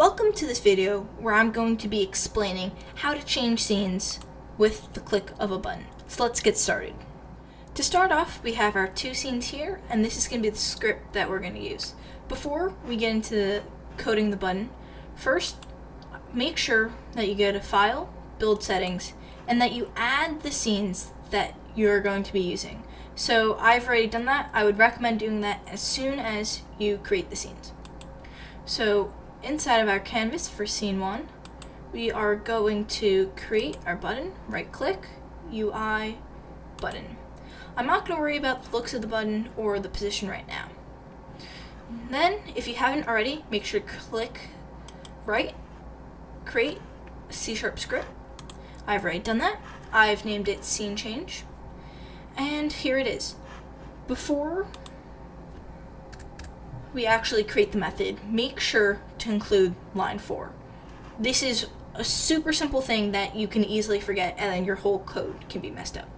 Welcome to this video where I'm going to be explaining how to change scenes with the click of a button. So let's get started. To start off, we have our two scenes here, and this is going to be the script that we're going to use. Before we get into coding the button, first make sure that you go to File, Build Settings, and that you add the scenes that you're going to be using. So I've already done that. I would recommend doing that as soon as you create the scenes. So inside of our canvas for scene 1, we are going to create our button, right click, UI, button. I'm not going to worry about the looks of the button or the position right now. Then, if you haven't already, make sure to click right, create a C# script. I've already done that. I've named it scene change. And here it is. Before we actually create the method, make sure to include line 4. This is a super simple thing that you can easily forget, and then your whole code can be messed up.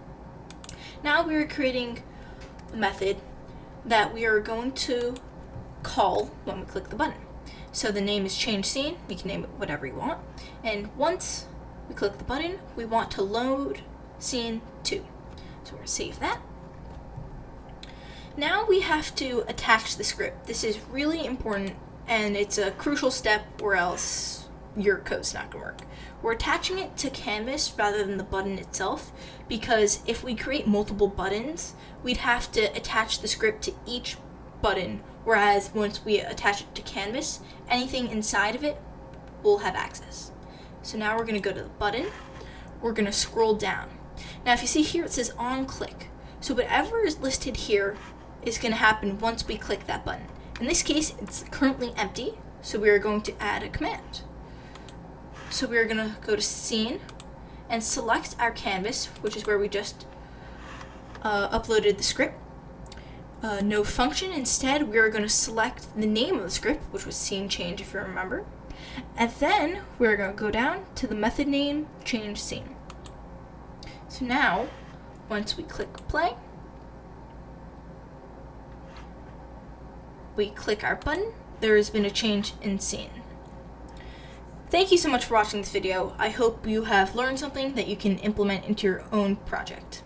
Now we are creating a method that we are going to call when we click the button. So the name is change scene. You can name it whatever you want. And once we click the button, we want to load scene 2. So we're going to save that. Now we have to attach the script. This is really important, and it's a crucial step or else your code's not going to work. We're attaching it to canvas rather than the button itself, because if we create multiple buttons, we'd have to attach the script to each button, whereas once we attach it to canvas, anything inside of it will have access. So now we're going to go to the button. We're going to scroll down. Now if you see here, it says on click. So whatever is listed here is going to happen once we click that button. In this case, it's currently empty, so we are going to add a command. So we are going to go to scene and select our canvas, which is where we just uploaded the script. No function. Instead, we are going to select the name of the script, which was scene change, if you remember. And then we're going to go down to the method name, change scene. So now, once we click play, we click our button, there has been a change in scene. Thank you so much for watching this video. I hope you have learned something that you can implement into your own project.